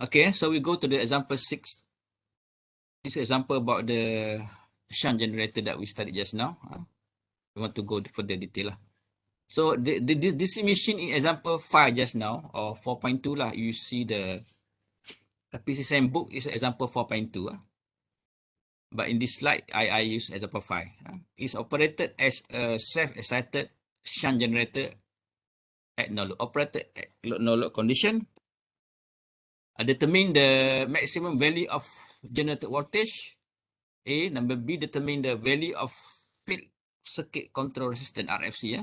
Okay, so we go to the example 6. This example about the shunt generator that we studied just now. We want to go further detail lah. So this machine in example 5 just now, or 4.2 lah, you see the PCSM book is example 4.2. But in this slide, I use example 5. It's operated as a self-excited shunt generator at no load. Operated at no load condition. Determine the maximum value of generated voltage. A. Number B, determine the value of field circuit control resistance, RFC.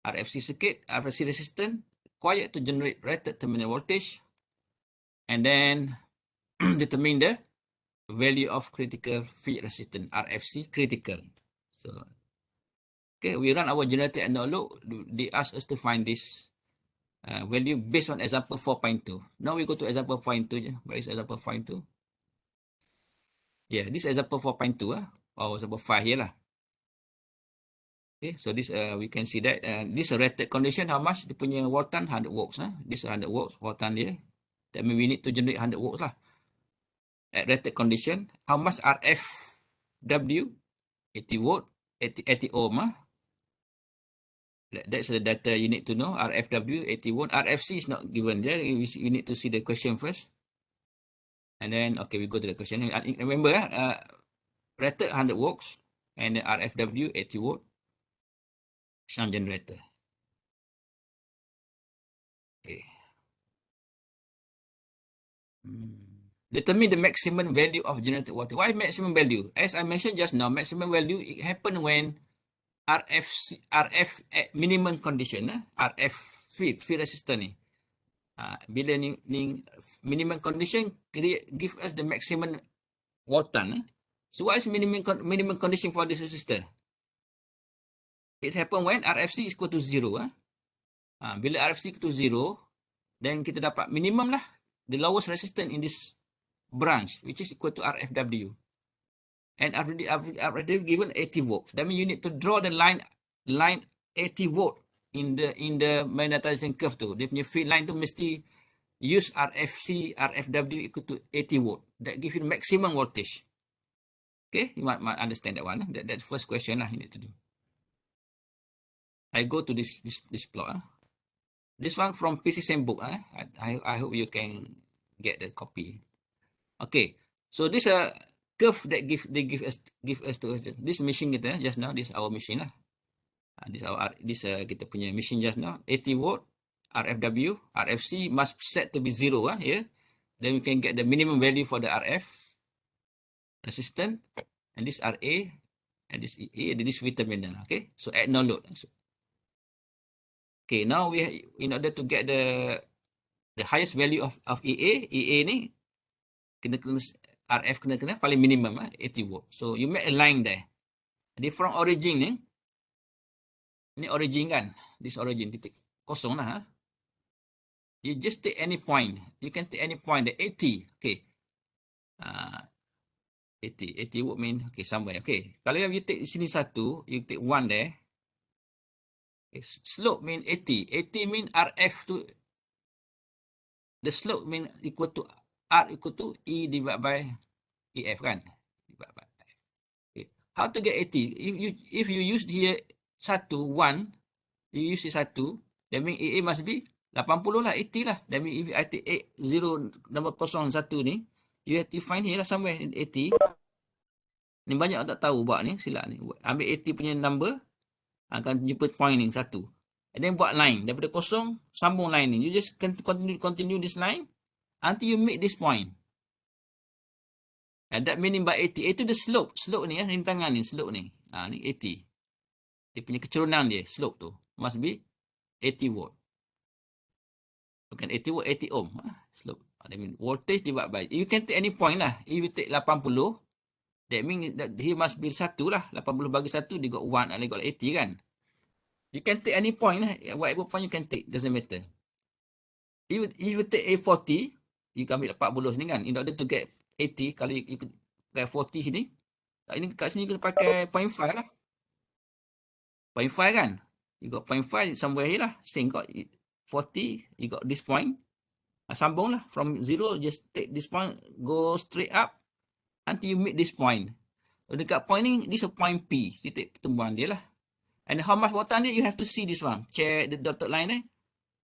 RFC circuit, RFC resistance required to generate rated terminal voltage. And then determine the value of critical field resistance, RFC critical. So, okay, we run our generator at no load. They ask us to find this value based on example 4.2. Now we go to example 4.2. Where is example 4.2? Yeah, this example 4.2 or example 5 here lah. Okay, so this we can see that this rated condition, how much dia punya voltan 100 volts. This 100 volts voltan dia. That means we need to generate 100 volts lah. At rated condition, how much RFW? 80 volt, 80 ohm. That's the data you need to know. RFW 80 volt. RFC is not given there. We need to see the question first. And then, okay, we go to the question. Remember, rated 100 volts and the RFW 80 volt shunt generator. Okay. Determine the maximum value of generated voltage. Why maximum value? As I mentioned just now, maximum value it happen when RF at minimum condition. RF field resistance ni. Bila ni minimum condition give us the maximum voltan. So what is minimum condition for this resistor? It happen when RFC is equal to 0. Bila RFC equal to 0, then kita dapat minimum lah, the lowest resistance in this branch, which is equal to RFW. And RFW given 80 volts. That means you need to draw the line 80 volt in the magnetizing curve tu. Dia punya field line tu mesti use RFW equal to 80 volt. That gives you the maximum voltage. Okay, you might understand that one. That's the first question lah you need to do. I go to this plot. This one from PCSM book. I hope you can get the copy. Okay, so this curve that they give us to us. This machine kita just now. This our machine lah. This kita punya machine just now. 80 volt RFW. RFC must set to be 0 here. Then we can get the minimum value for the RF resistance. And this RA and this EA and this V terminal. Okay, so at no load. Okay, now in order to get the highest value of EA ni kena RF kena paling minimum 80 volt. So you make a line there. Jadi from origin ni origin kan, this origin titik kosong lah. You just take any point. You can take any point, the 80. Okay. 80 volt mean okay somewhere. Okay. Kalau you take sini 1, you take 1 there. Okay. Slope mean 80. 80 mean RF to the slope mean equal to R equal to E divided by EF kan. Okay. How to get 80? If you use here 1, you use 1, that means EA must be 80 lah, 80 lah. That means if I take 0 nombor 01 ni, you have to find here lah somewhere in 80. Ni banyak tak tahu buat ni, silap ni. Ambil 80 punya number, akan jumpa point ni 1. And then buat line. Daripada 0, sambung line ni. You just continue this line until you meet this point. And that meaning by 80. Itu the slope. Slope ni rintangan ni, slope ni. Ni 80. Dia punya kecerunan dia, slope tu. Must be 80 volt. Bukan 80 volt, 80 ohm. Slope. I mean, voltage divided by. You can take any point lah. If you take 80, that means that he must be 1 lah. 80 bagi 1, dia got 1, and they got 80 kan. You can take any point lah. Whatever point you can take. Doesn't matter. If you take A40, you can ambil 40 sini kan. In order to get 80, kalau you pakai 40 sini. Ini kat sini kita pakai 0.5 lah. 0.5 kan. You got 0.5 somewhere here lah. Same got 40, you got this point. Sambunglah from 0, just take this point, go straight up until you meet this point. Dekat point ni, this is point P, titik pertemuan dia lah. And how much water ni, you have to see this one. Check the dotted line ni,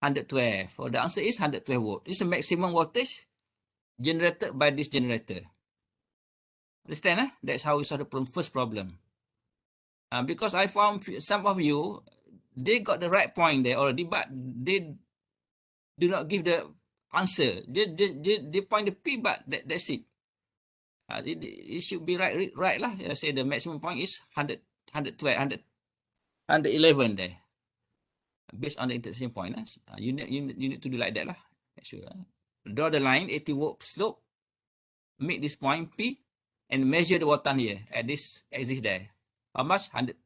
112. So the answer is 112 volt. This is the maximum voltage generated by this generator. Understand? That's how we solve the first problem. Because I found some of you, they got the right point there already, but they do not give the answer. They point the P, but that's it. It should be right lah. I say the maximum point is 100, 112, 111 there. Based on the intersection point. You need to do like that lah. Make sure. Draw the line, 80 volt slope, meet this point P, and measure the watt here at this axis there. How much? 112.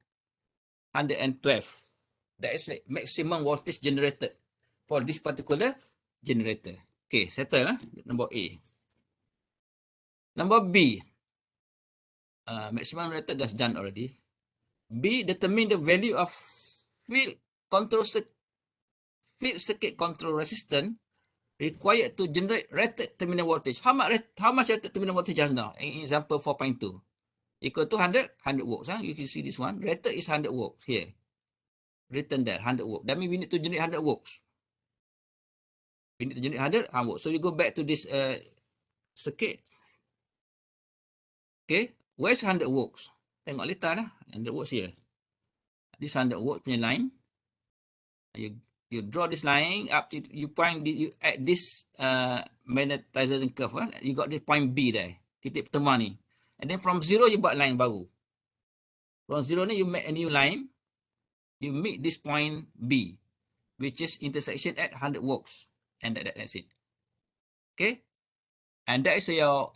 That is like maximum voltage generated for this particular generator. Okay, settle lah. Number A. Number B. Maximum generated that's done already. B, determine the value of field circuit control resistance required to generate rated terminal voltage. How much rated terminal voltage just now? In example 4.2. Equal to 100 volts. You can see this one. Rated is 100 volts here. Written there, 100 volts. That means we need to generate 100 volts. We need to generate 100 volts. So you go back to this circuit. Okay. Where's 100 volts? Tengok letak lah. 100 volts here. This 100 volt punya line. You draw this line up to, you point at this magnetization curve. You got this point B there. Titik pertemuan ni. And then from 0, you buat line baru. From 0 ni, you make a new line. You meet this point B, which is intersection at 100 volts. And that's it. Okay? And that is your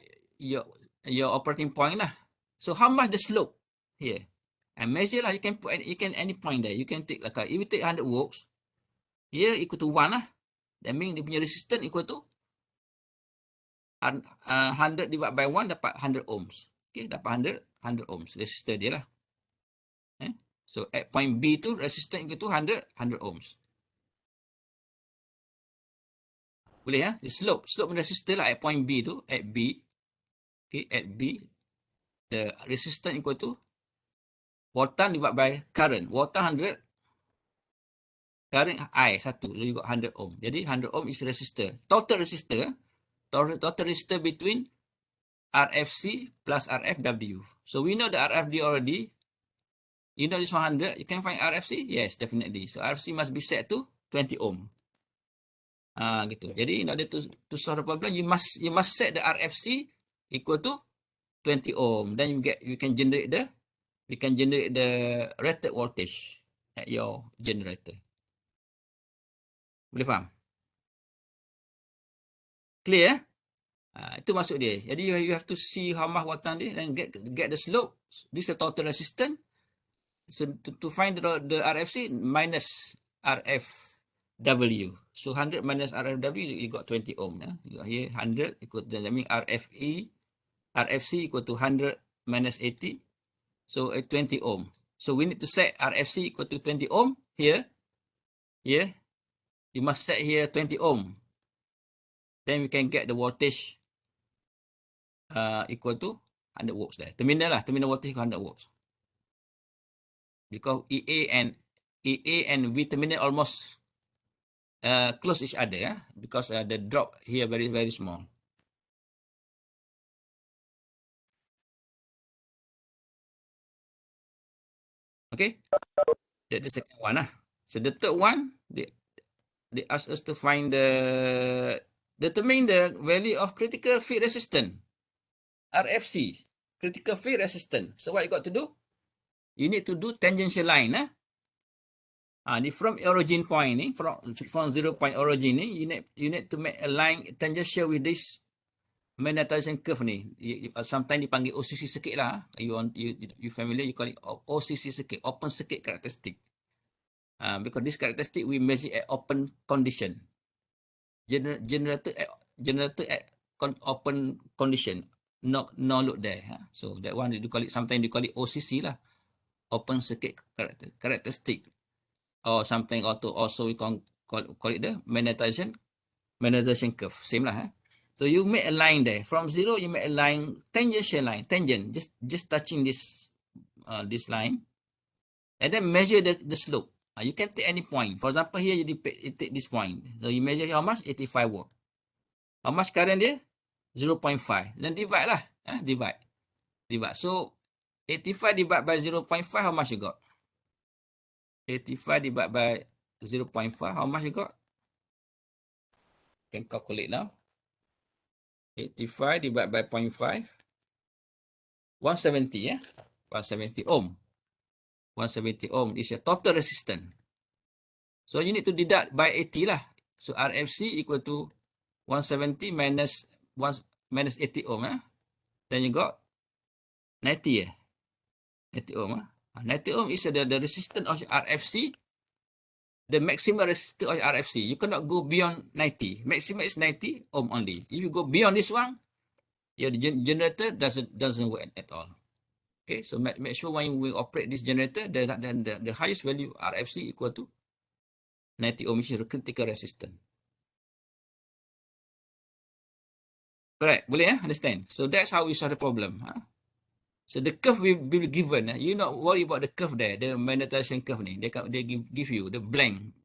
operating point lah. So how much the slope here? And measure lah. You can put any point there. You can take like if you take 100 volts, here equal to 1 lah. That means dia punya resistance equal to 100 divided by 1 dapat 100 ohms. Okay, dapat 100 ohms. Resistor dia lah. So at point B tu resistance equal to 100 ohms. Boleh ya? Slope resistor lah at point B tu, at B. Okay, at B, the resistance equal to voltage divided by current. Voltage 100, current I 1, so you got 100 ohm. Jadi 100 ohm is resistor. Total resistor between RFC plus RFW. So we know the RFD already. You know this 100, you can find RFC? Yes, definitely. So RFC must be set to 20 ohm. Gitu. Jadi in order to solve the problem, you must set the RFC equal to 20 ohm. Then you can generate the rated voltage at your generator. Boleh faham? Clear? Itu maksud dia. Jadi you have to see how much watt dia and get the slope. This is the total resistance. So to find the RFC minus RFW. So 100 minus RFW, you got 20 ohm. You got here 100 equal to, that means RFC equal to 100 minus 80. So 20 ohm. So we need to set RFC equal to 20 ohm here. Here. You must set here 20 ohm. Then we can get the voltage equal to 100 volts there. Terminal voltage 100 volts. Because EA and V terminal almost close each other, because the drop here very, very small. Okay, that's the second one. So the third one, they ask us to find determine the value of critical field resistance, RFC, critical field resistance. So what you got to do? You need to do tangential line. From origin point, from 0 point origin, you need to make a line tangential with this magnetization curve ni. Sometimes dipanggil OCC circuit lah. You familiar? You call it OCC circuit, open circuit characteristic. Because this characteristic we measure at open condition. Generator at open condition. No load there. So that one sometimes you call it OCC lah. Open circuit characteristic. Or something also we call it the magnetization Magnetization curve. Same lah. So you make a line there. From 0, you make a line, tangential line, tangent, just touching this this line. And then measure the slope. You can take any point. For example, here you take this point. So you measure how much? 85 watt. How much current dia? 0.5. Then divide lah. Divide. So 85 divided by 0.5, how much you got? 85 divided by 0.5, how much you got? Can calculate now. 85 divided by 0.5. 170, 170 ohm. 170 ohm is your total resistance. So you need to deduct by 80 lah. So RFC equal to 170 minus 80 ohm. Then you got 90. 90 ohm. 90 ohm is the resistance of RFC. The maximum resistance of RFC. You cannot go beyond 90. Maximum is 90 ohm only. If you go beyond this one, your generator doesn't work at all. Okay, so make sure when we operate this generator, the highest value RFC equal to 90 ohm, which is critical resistance. Correct? Boleh understand? So that's how we solve the problem. So the curve will be given. You not worry about the curve there, the magnetization curve ni. They give you the blank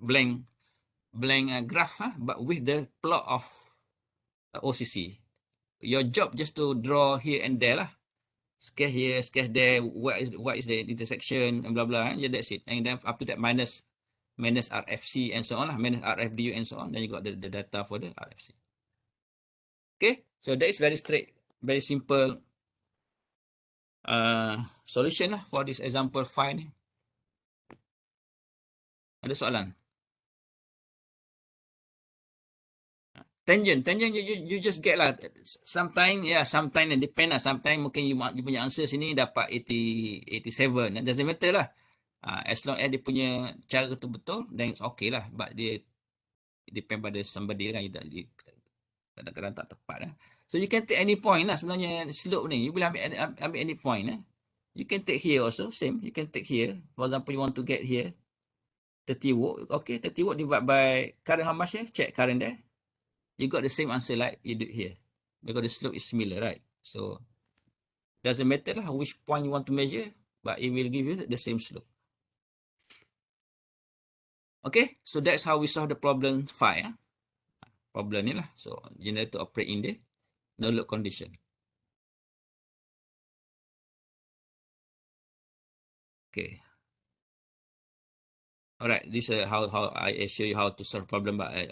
graph, but with the plot of OCC. Your job just to draw here and there lah. Sketch here, sketch there. What is the intersection and blah blah. Yeah, that's it. And then after that minus RFC and so on lah, minus RFDU and so on. Then you got the data for the RFC. Okay, so that is very straight, very simple solution lah for this example 5 ni. Ada soalan? Tangent you just get lah. Sometimes it depend lah. Sometimes mungkin you punya answer sini dapat 87. It doesn't matter lah. As long as dia punya cara tu betul, then it's okay lah. But dia depend pada somebody kan. Kadang-kadang tak tepat lah. So you can take any point lah sebenarnya slope ni. You boleh ambil any point. You can take here also, same. You can take here. For example, you want to get here 30 watt. Okay, 30 watt divided by current how much here? Check current there. You got the same answer like you did here. Because the slope is similar, right? So, doesn't matter lah which point you want to measure, but it will give you the same slope. Okay, so that's how we solve the problem 5. Problem ni lah. So, generator operate in the no load condition. Okay. Alright, this is how I show you how to solve problem, but I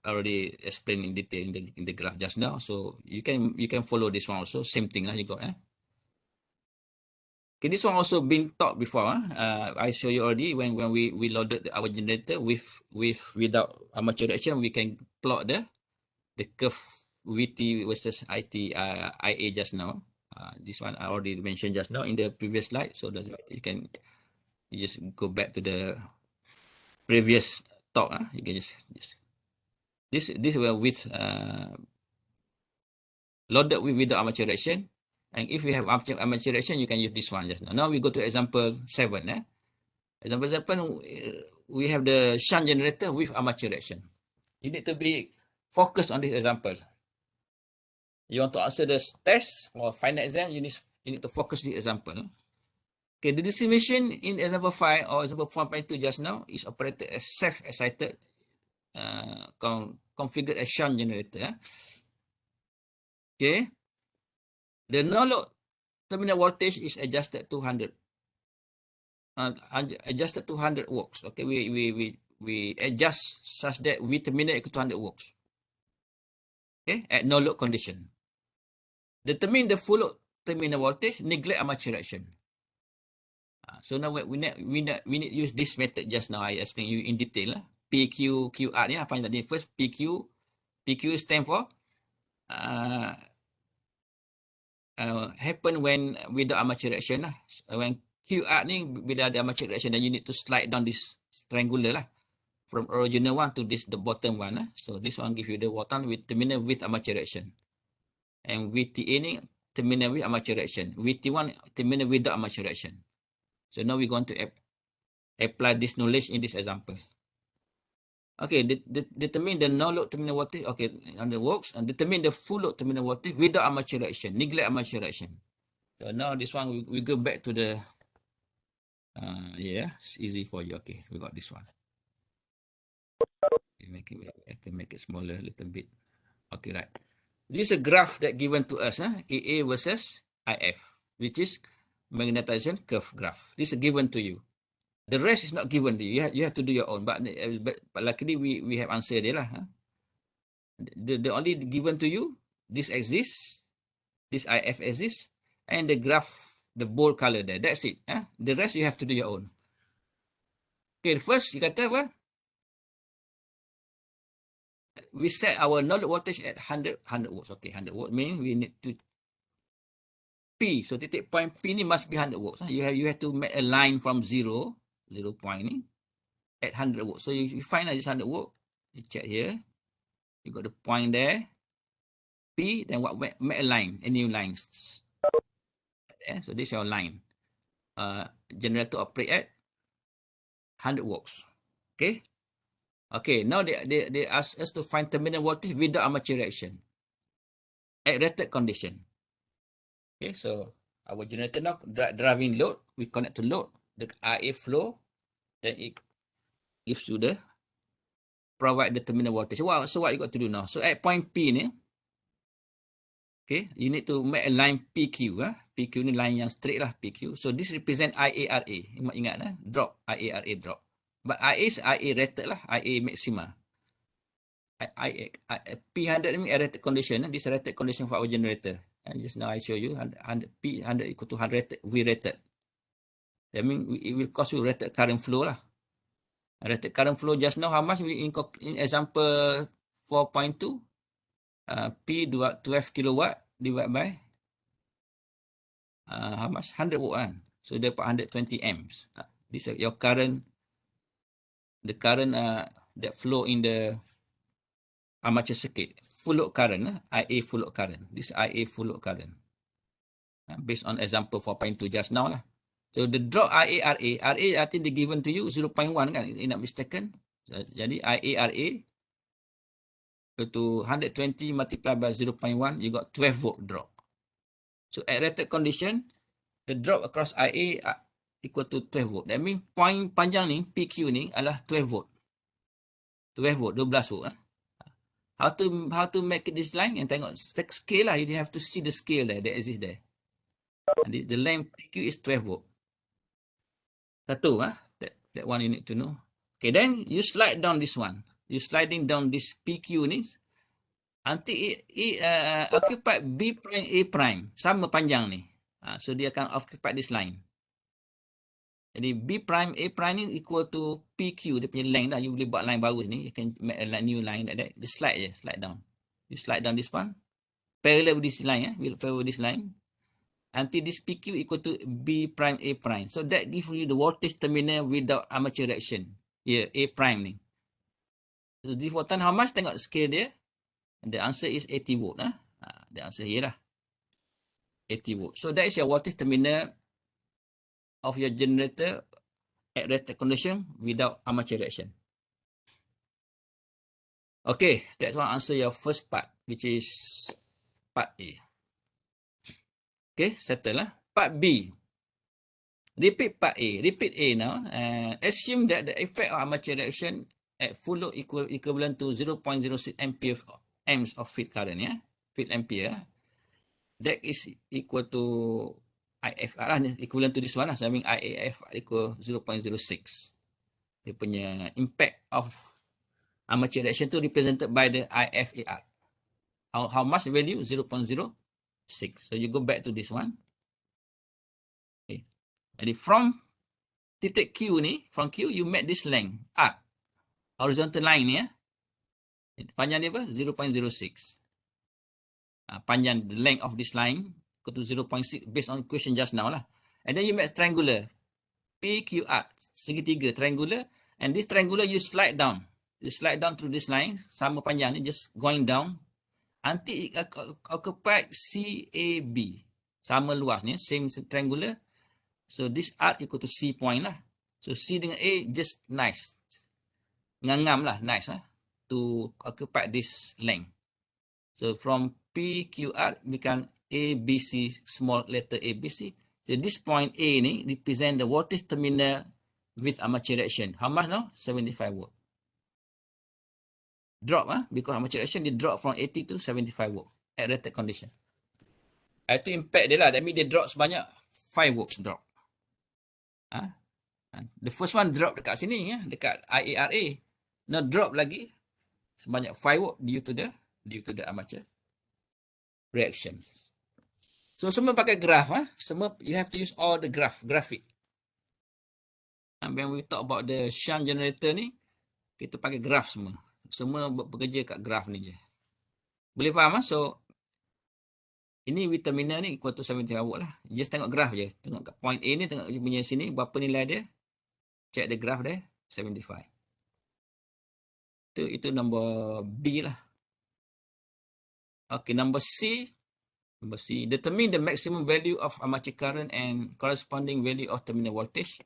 already explained in detail in the graph just now. So you can follow this one also. Same thing lah you got. Okay, this one also been taught before. I show you already when we loaded our generator without armature reaction, we can plot the curve VT versus IA just now. This one I already mentioned just now in the previous slide. So you just go back to the previous talk. You can just this will with loaded with the armature reaction, and if you have armature reaction, you can use this one just now. Now we go to example 7. Example 7, we have the shunt generator with armature reaction. You need to be focused on this example. You want to answer the test or final exam, you need to focus this example. Okay, the distribution in example 5 or example 4.2 just now is operated as self-excited configured as shunt generator. Okay, the no load terminal voltage is adjusted to 100. Adjusted to 100 volts. Okay, we adjust such that we terminate equal to 100 volts. Okay, at no load condition. Determine the full load terminal voltage, neglect armature reaction. So now we need to use this method just now. I explain you in detail. PQ, QR ni apa yang tadi? First PQ stand for happen when without armature reaction lah. When QR ni bila ada armature reaction, then you need to slide down this triangular lah from original one to the bottom one. So this one give you the bottom with terminal with armature reaction, and VTA ni terminal with armature reaction. VT1 terminal without armature reaction. So now we're going to apply this knowledge in this example. Okay, determine the no load terminal voltage. Okay, under works and determine the full load terminal voltage without armature reaction. Neglect armature reaction. So now this one we go back to the yeah, it's easy for you. Okay, we got this one. I can make it smaller a little bit. Okay, right. This is a graph that given to us, AA versus IF, which is magnetization curve graph. This is given to you. The rest is not given to you. You have to do your own. But luckily we have answer there lah. The only given to you, this exists, this IF exists, and the graph, the bold color there. That's it. The rest you have to do your own. Okay, first you kata apa? We set our no load voltage at 100 volts. Okay, 100 volts means we need to P. So titik point P ni must be 100 volts. You have to make a line from 0 point ni at 100 volts. So you find out this 100 volt. You check here. You got the point there. P, then what? Make a line, a new line. So this is your line. Generator operate at 100 volts. Okay. Okay. Now they ask us to find terminal voltage without armature reaction at rated condition. Okay. So our generator now driving load. We connect to load. The IA flow. Then it gives you the provide the terminal voltage. Wow. So what you got to do now? So at point P ni, okay, you need to make a line PQ. PQ ni line yang straight lah, PQ. So this represent IARA. Ingat drop, IARA drop. But IA is IA rated lah, IA maxima. P100 ni rated condition. This rated condition for our generator. And just now I show you, P100 equal to 100 V rated. That means it will cause you rated current flow lah. Rated current flow just now, how much? In example 4.2. P 12 kilowatt divided by how much? 100 volt kan. So dapat 120 amps. This is your current, the current that flow in the armature circuit. Full load current, IA full load current. This IA full load current. Based on example 4.2 just now lah. So the drop IARA, RA I think they given to you 0.1 kan, if not mistaken. Jadi IARA to 120 multiplied by 0.1, you got 12 volt drop. So at rated condition, the drop across IA equal to 12 volt. That means point panjang ni, PQ ni adalah 12 volt. 12 volt, 12 volt. How to make this line? And tengok scale lah, you have to see the scale there, that exists there. And the length PQ is 12 volt. Satu, that one you need to know. Okay, then you slide down this one. You sliding down this PQ ni until it occupy B prime A prime. Sama panjang ni. So dia akan occupy this line. Jadi B prime A prime ni equal to PQ. Dia punya length dah. You boleh buat line baru ni. You can make a new line like that. Just slide je. Slide down. You slide down this one. Parallel with this line. Parallel with this line. Until this PQ equal to B prime A prime. So that gives you the voltage terminal without armature reaction. Here, A prime ni. So this voltage how much? Tengok scale dia. And the answer is 80 volt. The answer here lah. 80 volt. So that is your voltage terminal of your generator at rated condition without armature reaction. Okay, that's one answer your first part, which is part A. Okay, settle lah. Part B. Repeat part A. Repeat A now. Assume that the effect of armature reaction at full load equivalent to 0.06 amps of field current, field ampere. That is equal to IFR lah, equivalent to this one lah. So I mean IAF equal 0.06. Dia punya impact of armature reaction tu represented by the IFAR. How much value? 0.06. So you go back to this one. Okay. Jadi from titik Q ni, from Q you make this length arc. Horizontal line ni panjang dia apa? 0.06. Panjang, the length of this line equal to 0.6 based on equation just now lah. And then you make triangular. PQR, segitiga, triangular. And this triangular you slide down. You slide down through this line, sama panjang ni, just going down. Until it occupy CAB. Sama luas ni, same triangular. So this arc equal to C point lah. So C dengan A just nice. ngam lah, nice to occupy this length. So from PQR become ABC, small letter ABC. So this point A ni represent the voltage terminal with armature reaction. How much now? 75 volt. Drop because armature reaction dia drop from 80 to 75 volt at rated condition. Itu impact dia lah. That means dia drop sebanyak 5 volts drop. The first one drop dekat sini dekat IARA. Now drop lagi sebanyak 5 volt due to the armature reaction. So semua pakai graph semua you have to use all the graphic. And when we talk about the shunt generator ni, kita pakai graph semua. Semua bekerja kat graph ni je. Boleh faham So ini V terminal ni equal to 75 volt lah. Just tengok graph je. Tengok kat point A ni, tengok punya sini berapa nilai dia. Check the graph dia 75. Itu nombor B lah. Okay, number C. Number C, determine the maximum value of armature current and corresponding value of terminal voltage.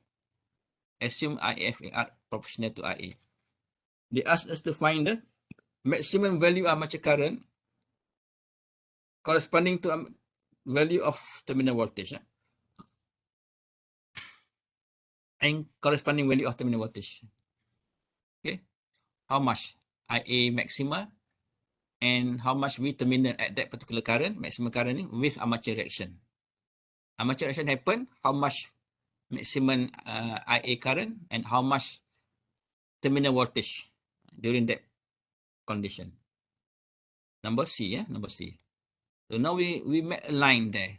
Assume IF are proportional to IA. They ask us to find the maximum value of armature current corresponding to value of terminal voltage. And corresponding value of terminal voltage. Okay. How much IA maxima and how much V terminal at that particular current, maximum current with armature reaction. Armature reaction happen, how much maximum IA current and how much terminal voltage during that condition. Number C, number C. So now we make a line there.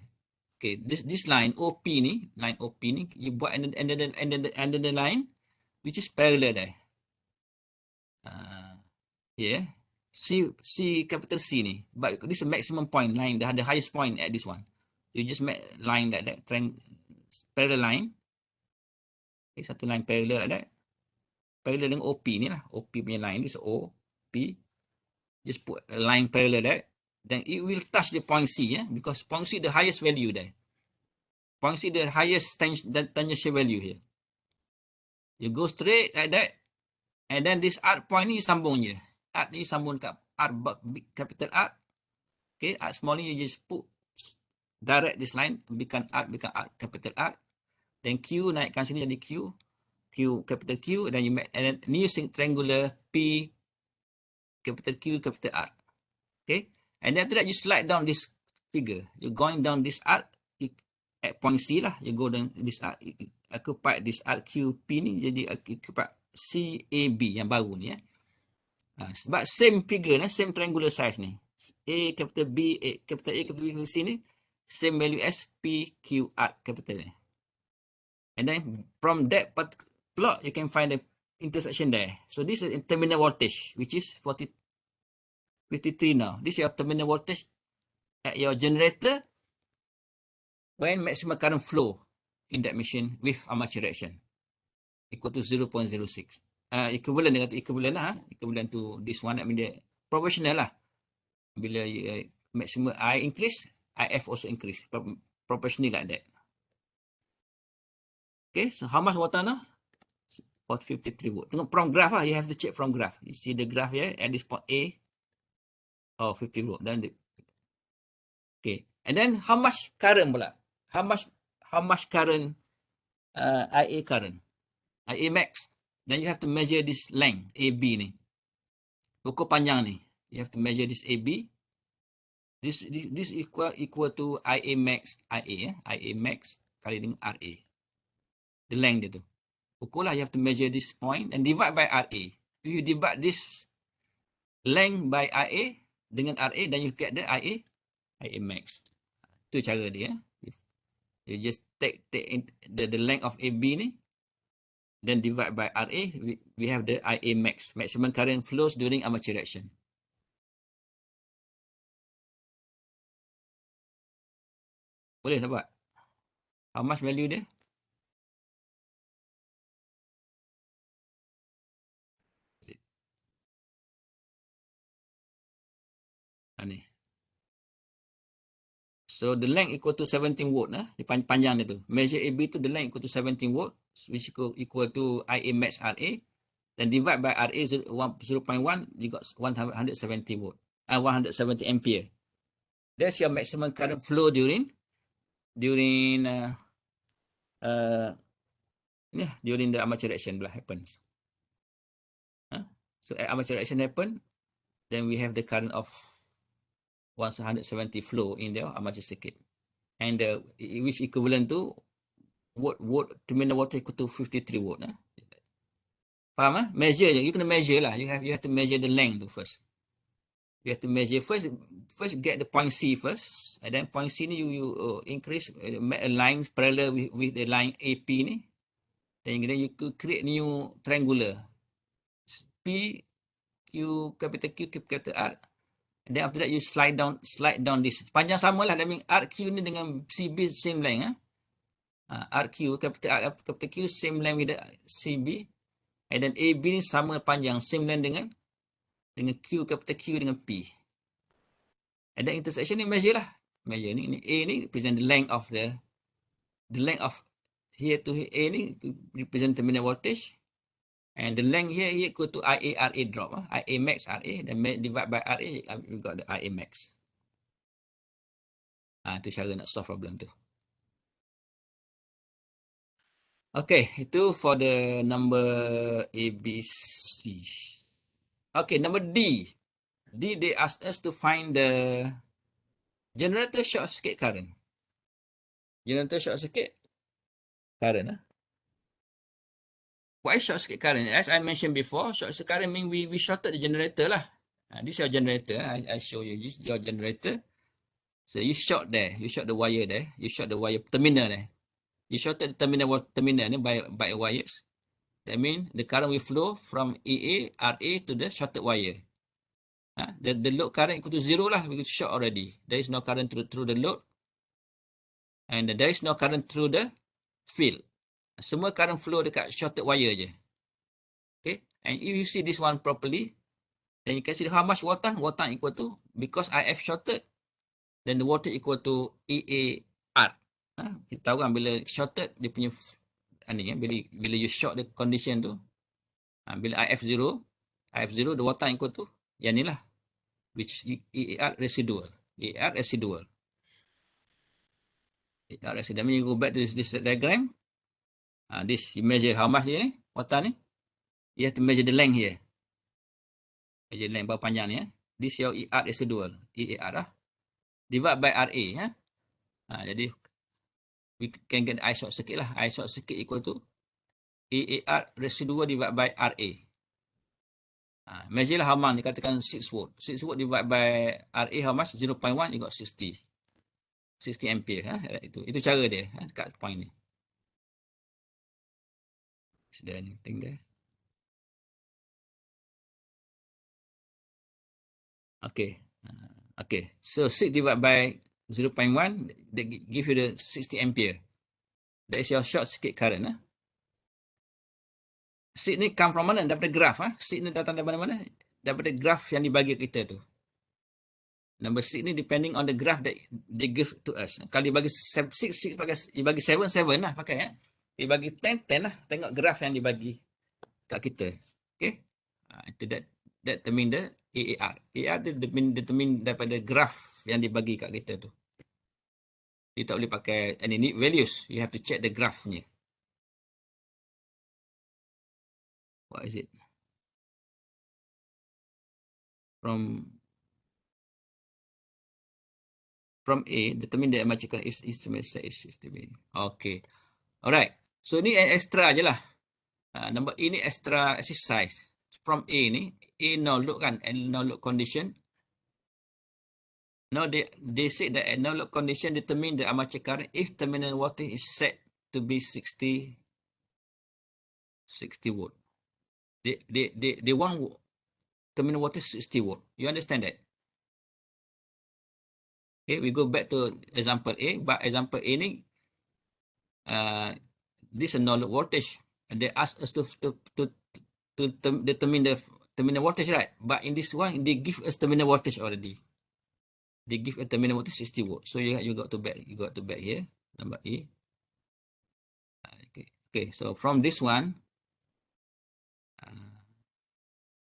Okay, this line OP ni, you buat under the line which is parallel there. Here, C capital C ni, but this is a maximum point line, the highest point at this one. You just make line like that, parallel line. Okay, satu line parallel like that. Parallel dengan OP ni lah. OP punya line, this is OP. Just put a line parallel that. Then it will touch the point C, because point C the highest value there. Point C the highest tangential value here. You go straight like that. And then this art point ni sambung je. Art ni sambung kat art capital art. Okay, art small ni you just put direct this line, become art capital art. Then Q naikkan sini jadi Q capital Q, then you make and then new triangular P capital Q capital R. Okay, and then after that you slide down this figure. You're going down this arc at point C lah. You go down this arc, occupy this arc QP ni jadi occupy CAB yang baru ni sebab same figure same triangular size ni. A capital B, capital A capital B capital C ni same value as P Q R capital ni. And then from that plot you can find the intersection there. So this is terminal voltage which is 53 now. This is your terminal voltage at your generator when maximum current flow in that machine with armature reaction equal to 0.06. Equivalent dengan equivalent lah. Equivalent to this one. I mean the proportional lah. Bila maximum I increase, IF also increase. Proportionally like that. Okay, so how much water now? 53 volt. Tengok from graph lah. You have to check from graph. You see the graph here at this point A. 50 volt. Then okay. And then how much current pula? How much current IA current? IA max. Then you have to measure this length AB ni. Ukur panjang ni. You have to measure this AB. This equal to IA max IA. IA max kali dengan RA. The length dia tu. Ukurlah, you have to measure this point and divide by RA. If you divide this length by IA dengan RA, then you get the IA max. Itu cara dia. You just take the length of AB ni, then divide by RA, we have the IA max. Maximum current flows during armature reaction. Boleh dapat? How much value dia? Ni. So the length equal to 17 volt di panjang dia tu. Measure AB tu the length equal to 17 volt which equal to IA max RA. then divide by RA 0.1, you got 170 volt, 170 ampere. That's your maximum current flow during during the armature reaction happens. So armature reaction happen, then we have the current of 170 flow in the armature circuit, and which equivalent to volt terminal voltage equal to 53 volt. Faham? Measure je. You kena measure lah. You have to measure the length first. You have to measure first get the point C first, and then point C ni you increase, make a line parallel with the line AP ni. Then you create new triangular P, Q, capital Q, capital R. And then after that you slide down this. Panjang sama lah. That means RQ ni dengan CB same length. RQ, capital R, capital Q same length with the CB. And then AB ni sama panjang, same length dengan Q, capital Q dengan P. And then intersection ni measure lah. Measure ni A ni represent the length of here to A ni represent terminal voltage. And the length here equal to IA RA drop. IA max RA, then divide by RA, we got the IA max. Itu cara nak solve problem tu. Okay, itu for the number A, B, C. Okay, number D. D, they ask us to find the generator short circuit current. Generator short circuit current. What is short circuit current? As I mentioned before, short circuit current means we shorted the generator lah. This is your generator. I show you. This is your generator. So you short there. You short the wire there. You short the wire terminal there. You shorted the terminal ni by wires. That means the current will flow from EA, RA to the shorted wire. The load current equal to 0 lah. We short already. There is no current through the load. And there is no current through the field. Semua current flow dekat shorted wire je. Okay. And if you see this one properly, then you can see how much voltan. Voltan equal to, because IF shorted, then the voltage equal to EAR. Kita tahu kan bila shorted dia punya bila you short the condition tu, bila IF0 the voltan equal to yang ni lah, which EAR residual. EAR residual. EAR residual. Then you go back to this diagram. This you measure how much ni voltan ni. You have to measure the length here. Measure length berapa panjang ni. This your EAR residual. EAR lah. Divide by RA. Jadi we can get I short circuit lah. I short circuit equal to EAR residual divided by RA. Measure lah how much. Dia katakan 6 volt. 6 volt divided by RA how much? 0.1, you got 60 ampere. Itu cara dia dekat point ni. Is there anything there? Okay. Okay. So 6 divided by 0.1, they give you the 60 ampere. That is your short circuit current. Seed ni come from mana? Daripada graph. Seed ni datang dari mana-mana? Daripada graph yang dibagi kita tu. Number 6 ni depending on the graph that they give to us. Kalau dia bagi 6 dia bagi 7 lah pakai. Dia bagi 10 lah. Tengok graph yang dibagi kat kita. Okay. Itu that determine the AAR. AAR dia determine daripada graph yang dibagi kat kita tu. You tak boleh pakai any unique values. You have to check the graph ni. What is it? From A, determine the armature current is estimated. Okay. Alright. So ni extra je lah. Number A ni extra exercise. From A ni, A no load kan, and no load condition. Now they say that no load condition determine the armature current if terminal voltage is set to be 60 volt. They want terminal voltage 60 volt. You understand that? Okay, we go back to example A. But example A ni, this is no load voltage, and they ask us to determine the terminal voltage, right? But in this one, they give us terminal voltage already. They give a terminal voltage 60 volt. So you got to back here, number A. Okay. So from this one,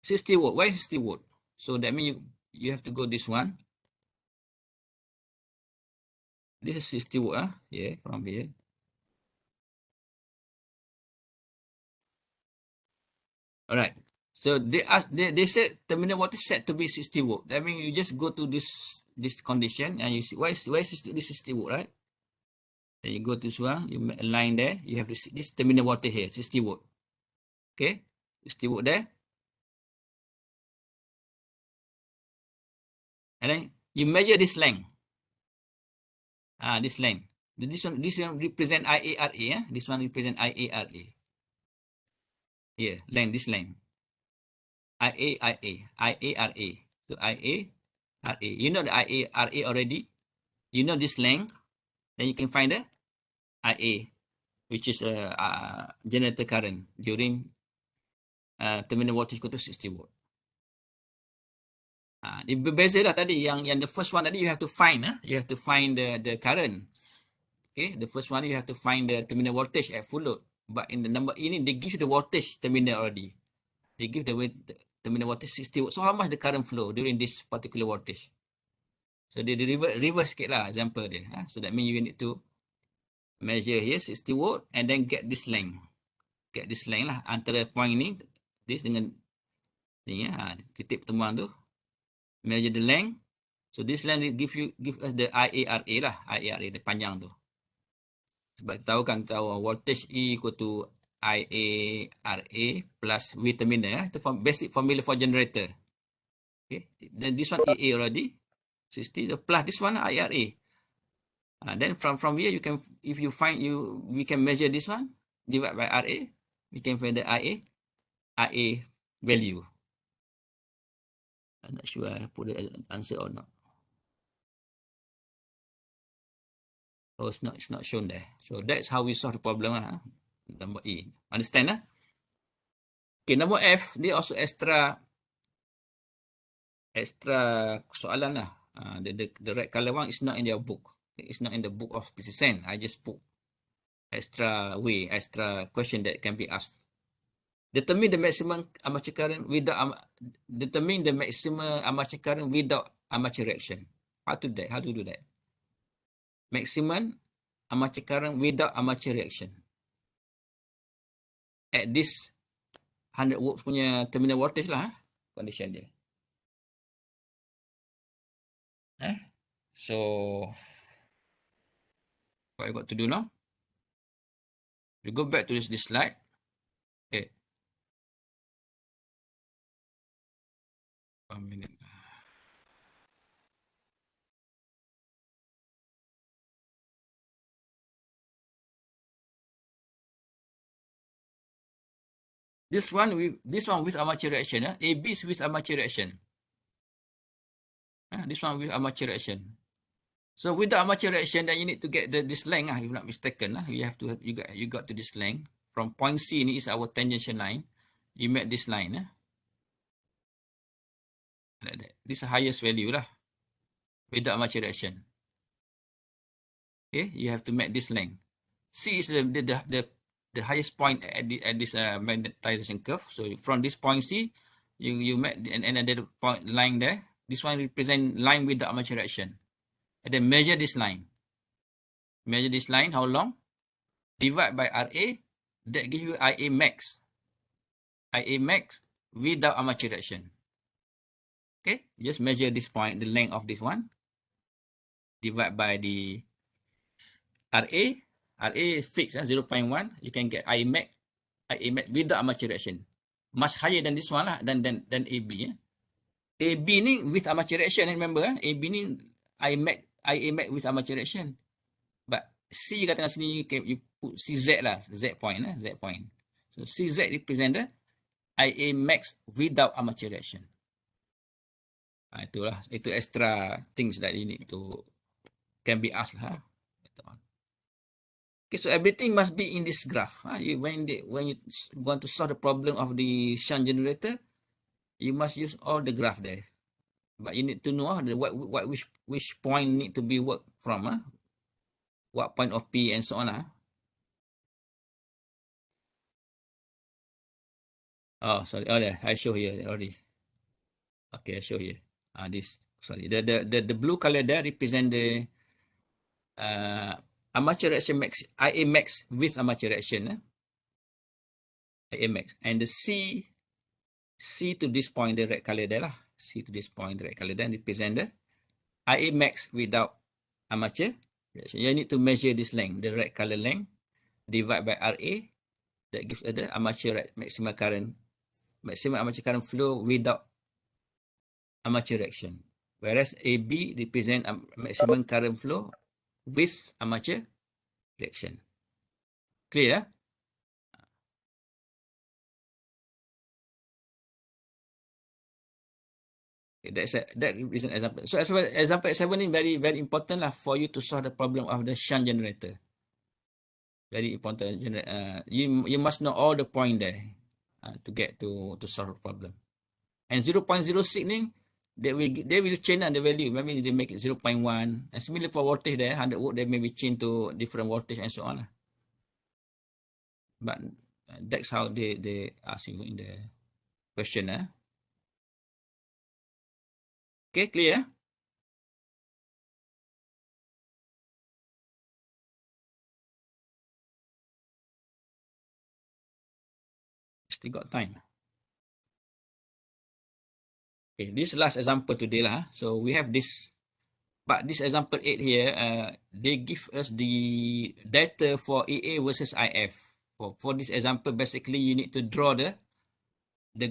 60 watt. Why 60 watt? So that means you have to go this one. This is 60 watt, yeah, from here. All right. So they said terminal voltage set to be 60 watt. That means you just go to this condition and you see why is 60, this 60 watt, right? Then you go to this one, you make a line there. You have to see this terminal voltage here, 60 watt. Okay, 60 watt there. And then you measure this length. This length. This one represent IARA. Yeah? This one represent IARA. Here, length, this length. IARA. So IARA. You know the IARA already. You know this length. Then you can find the IA, which is a generator current during terminal voltage equal to 60 watt. Dia berbeza lah tadi. Yang the first one tadi you have to find. You have to find the current. Okay, the first one you have to find the terminal voltage at full load. But in the number ini, they give you the voltage terminal already. They give the terminal voltage 60 watt. So how much the current flow during this particular voltage? So they reverse sikit lah example dia. So that means you need to measure here 60 watt and then get this length. Get this length lah antara point ni, this dengan ni titik pertemuan tu. Measure the length. So this length give us the IARA lah. IARA, the panjang tu. Sebab tahu kan, voltage E equal to IARA plus V terminal. Itu basic formula for generator. Okay. Then this one AA already. 60. So plus this one IRA. Then from here you can, if you find we can measure this one divide by RA. We can find the IA value. I'm not sure I put the answer or not. Oh, it's not shown there. So that's how we solve the problem. Number E. Understand? Okay, number F, dia also extra soalan lah. The red color one is not in their book. It's not in the book of PCSen. I just put extra question that can be asked. Determine the maximum armature current without armature reaction. How to do that? Maximum armature current without armature reaction. At this 100 volts punya terminal voltage lah, condition dia. So what I got to do now? We go back to this slide. Okay. 1 minute. This one with armature reaction. AB is with armature reaction. This one with armature reaction. So with the armature reaction, then you need to get this length. If not mistaken, you got to this length from point C. Ini is our tangential line. You make this line. Like that. This is the highest value lah. With the armature reaction. Okay, you have to make this length. C is the highest point at this magnetization curve. So from this point C, you make another point line there. This one represent line with the armature reaction. And then measure this line. Measure this line, how long? Divide by RA, that gives you IA max. IA max without armature reaction. Okay, just measure this point, the length of this one. Divide by the RA. RA is fixed, 0.1. You can get IA max without armature reaction. Much higher than this one lah, than AB. AB ni with armature reaction, remember? AB ni IA max with armature reaction. But C kat tengah sini, you put CZ lah, Z point. So CZ represent the IA max without armature reaction. Itu extra things that you need to can be asked lah. Okay, so everything must be in this graph. When you want to solve the problem of the shunt generator, you must use all the graph there. But you need to know which point need to be worked from. What point of P and so on. Oh, sorry. Oh, yeah, I show here already. Okay, I show here. This, sorry, the blue color there represent the armature reaction max, IA max with armature reaction, IA max. And the C to this point, the red color there lah. C to this point, the red color there represent the IA max without armature reaction. You need to measure this length, the red color length, divide by RA. That gives the armature maximum armature current flow without armature reaction. Whereas AB represent maximum current flow with armature reaction. Clear? That is an example. So example 7 is very, very important lah for you to solve the problem of the shunt generator. Very important. You must know all the point there to get to solve the problem. And 0.06 ni, they will change the value. Maybe they make it 0.1. And similar for voltage there, 100 volt, they maybe change to different voltage and so on. But that's how they ask you in the question. Okay, clear? Still got time. Okay, this last example today lah. So we have this, but this example 8 here, they give us the data for AA versus IF. For this example, basically you need to draw the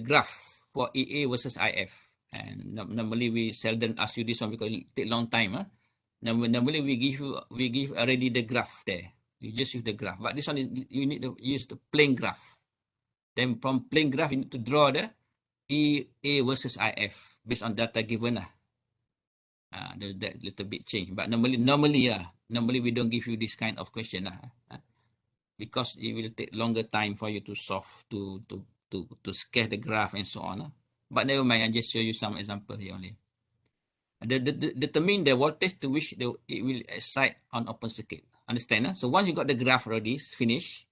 graph for AA versus IF. And normally we seldom ask you this one because it take long time. Normally we give already the graph there. You just use the graph. But this one is you need to use the plain graph. Then from plain graph you need to draw the EA versus IF based on data given lah. That little bit change. But normally we don't give you this kind of question lah. Because it will take longer time for you to solve, to sketch the graph and so on. But never mind, I just show you some example here only. Determine the voltage to which it will excite on open circuit. Understand? So once you got the graph already, finished.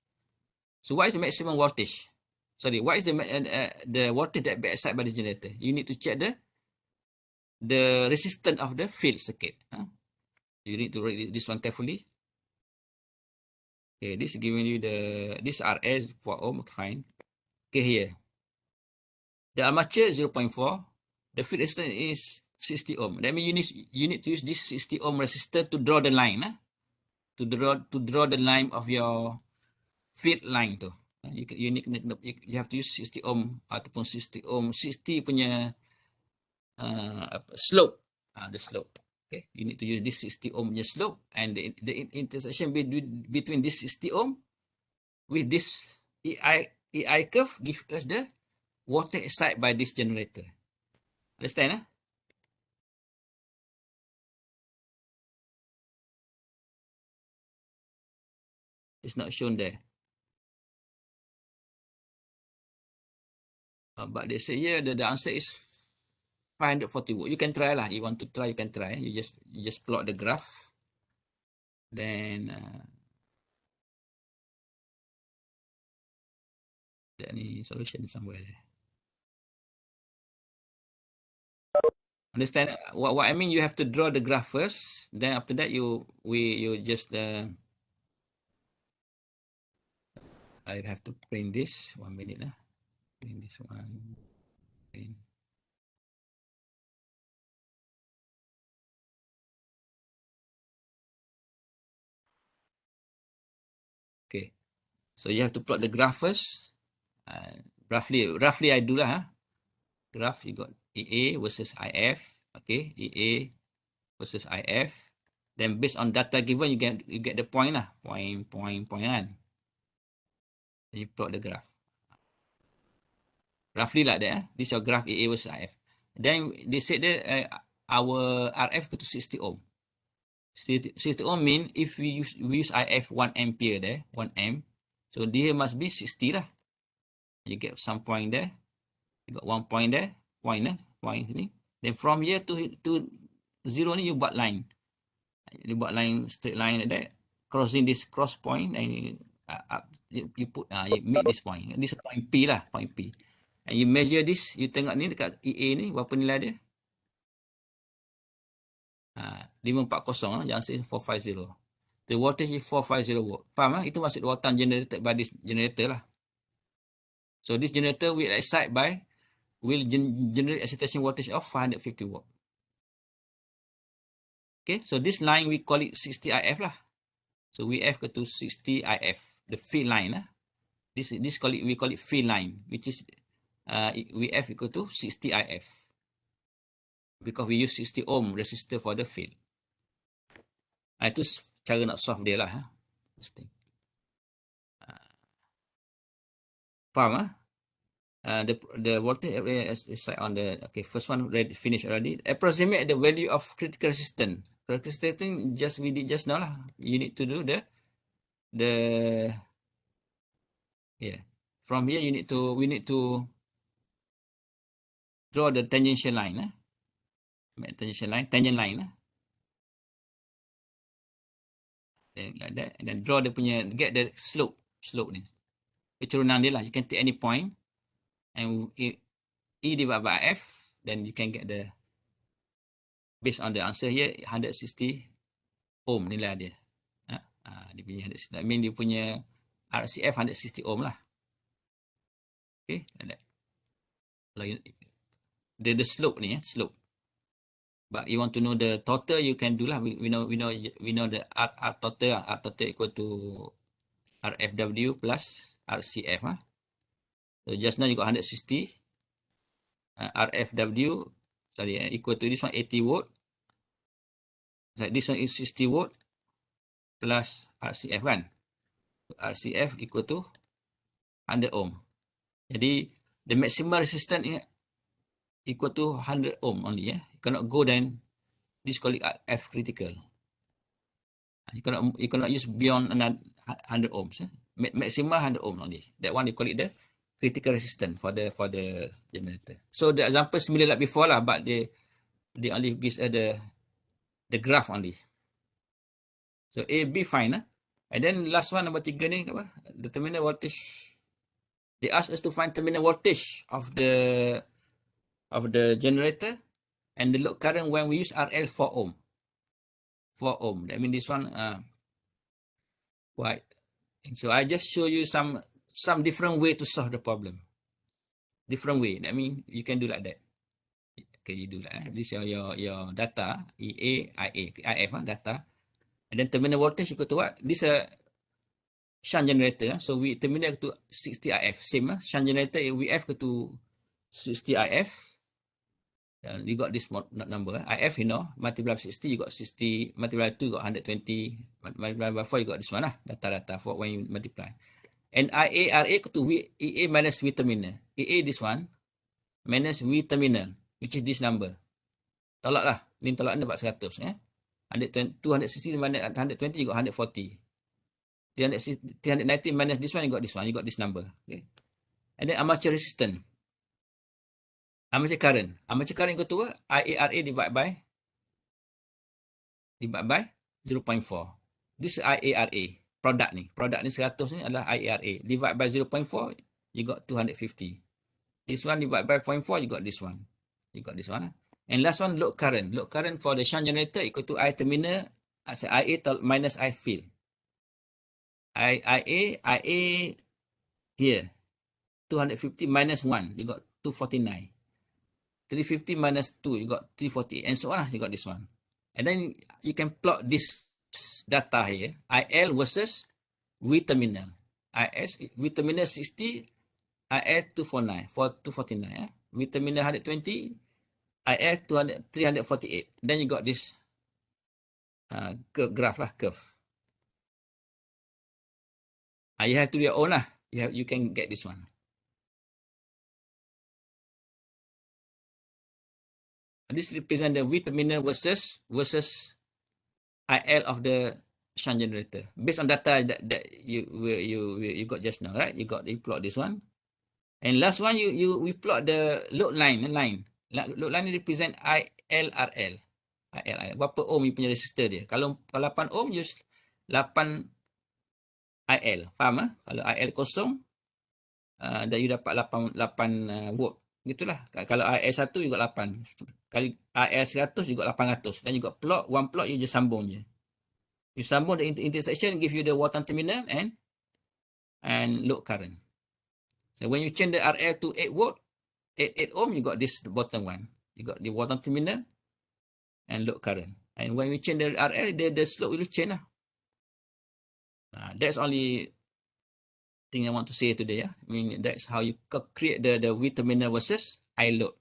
So what is the maximum voltage? Sorry, what is the voltage that be excited by the generator? You need to check the resistance of the field circuit. You need to read this one carefully. Okay, this is giving you this RS for ohm, fine. Okay, here. The armature is 0.4. The field resistance is 60 ohm. That means you need to use this 60 ohm resistor to draw the line. To draw the line of your field line tu. You have to use 60 ohm ataupun 60 ohm. 60 punya slope. The slope. Okay, you need to use this 60 ohm punya slope, and the intersection between this 60 ohm with this EI curve give us the voltage excited by this generator. Understand? It's not shown there. But they say here the answer is 540 volt. You can try lah. You want to try, you can try. You just plot the graph. Then there any solution somewhere there. Understand what I mean? You have to draw the graph first. Then after that you just I have to print this 1 minute lah. Print this one. Print. Okay, so you have to plot the graph first. Roughly I do lah. Graph, you got EA versus IF. Okay, EA versus IF. Then based on data given, you get the point lah. Point kan. Then you plot the graph. Roughly like that. This is your graph EA versus IF. Then they said that our RF equal to 60 ohm. 60 ohm mean if we use IF 1 ampere there, 1 amp. So there must be 60 lah. You get some point there. You got 1 point there. Point ni. Then from here to 0 ni you buat line. You buat line, straight line like that. Crossing this cross point and you put you make this point. This is point P lah, point P. And you measure this, you tengok ni dekat EA ni, berapa nilai dia? 540, jangan say 450. The voltage is 450 volt. Faham lah? Itu maksud voltage generated by this generator lah. So this generator will generate excitation voltage of 550 volt. Okay, so this line we call it 60 IF lah. So VF equal to 60 IF, the field line lah. This we call it field line, which is VF equal to 60 IF. Because we use 60 ohm resistor for the field. Itu cara nak solve dia lah. Faham? The voltage is on the first one ready, finished already. Approximate the value of critical resistance. Critical resistance just we did just now lah. You need to do from here we need to draw the tangential line. Tangent line. Then like that, and then draw the punya, get the slope ni. Keturunan dia lah. You can take any point, and E divided by F, then you can get the, based on the answer here, 160 ohm nilai dia. Dia punya 160. I mean dia punya RCF 160 ohm lah. Okay, like that. The slope ni, slope. But you want to know the total, you can do lah. We know the R total. R total equal to RFW plus RCF. So just now you got 160. RFW, equal to this one 80 volt. So this one is 60 volt plus RCF kan. So RCF equal to 100 ohm. Jadi the maximum resistance equal to 100 ohm only. You cannot go then, this call it F critical. You cannot use beyond 100 ohms. Maximum 100 ohm only. That one you call it the critical resistance for the generator. So the example similar like before lah, but they only gives the graph only. So A, B fine. And then last one, number 3 ni apa? The terminal voltage. They ask us to find terminal voltage of the generator and the load current when we use RL 4 ohm. 4 ohm. That means this one white. So I just show you some different way to solve the problem. Different way. That means you can do like that. Okay, you do that. This is your data, EA, IA, IF data. And then terminal voltage equal to what? This is a shunt generator. So we terminal to 60 IF. Same. Shunt generator VF equal to 60 IF. You got this number. IF, you know, multiply by 60, you got 60. Multiply by 2, you got 120. Multiply by 4, you got this one. Data for when you multiply. And IA, RA equal to EA minus V terminal. EA, this one, minus V terminal, which is this number. Tolak lah. Ni tolak ni dapat 100. 260 minus 120, you got 140. 390 minus this one, you got this one. You got this number. Okay. And then armature resistance. Armature current. Armature current equal to what? IARA divided by 0.4. This is IARA. Product ni 100 ni adalah IARA. Divide by 0.4, you got 250. This one divide by 0.4, you got this one. And last one, load current. Load current for the shunt generator equal to I terminal, IA minus I field. IA here. 250 minus 1, you got 249. 350 minus 2, you got 348. And so on, you got this one. And then you can plot this data here. IL versus V terminal. V terminal 60, IL 249. For 249. V terminal 120, IL 348. Then you got this graph lah, curve. You have to do your own lah. You can get this one. This represents the V terminal versus IL of the shunt generator based on data that you got just now, right? You plot this one, and last one we plot the load line. Load line represent ILRL. Berapa ohm you punya resistor dia? Kalau 8 ohm, use 8 IL. Faham? Kalau IL kosong, dan you dapat 8 volt. Gitulah. Kalau IR1 juga 8. Kali IR100 juga 800. Dan juga plot, one plot you just sambung je. You sambung the intersection, give you the water terminal and load current. So when you change the RL to 8 volt, 8 ohm, you got this bottom one. You got the water terminal and load current. And when we change the RL, the slope will change. That's only thing I want to say today. I mean, that's how you create the V terminal versus I load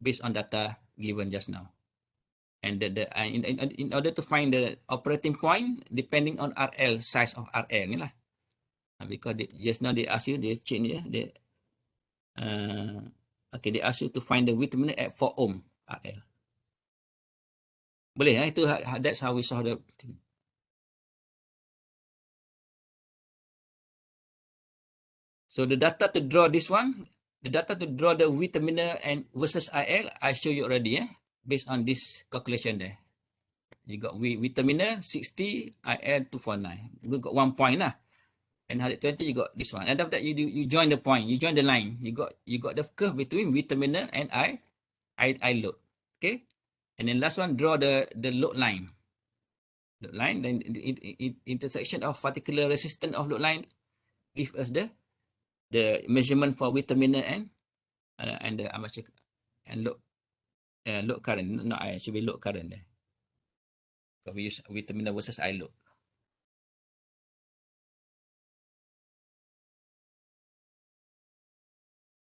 based on data given just now. And in order to find the operating point, depending on RL, size of RL ni lah. Because just now they ask you, they change they okay, they ask you to find the V terminal at 4 ohm RL. Boleh itu that's how we saw the thing. So the data to draw this one, the data to draw the V terminal and versus IL, I show you already, based on this calculation there. You got V terminal 60, IL 249. You got 1 point lah. And 120, you got this one. And after that, you join the point, you join the line. You got the curve between V terminal and I load. Okay. And then last one, draw the load line. Load line, then the intersection of particular resistance of load line give us the measurement for V terminal and the armature and load current. No, I should be load current there. So we use V terminal versus I load.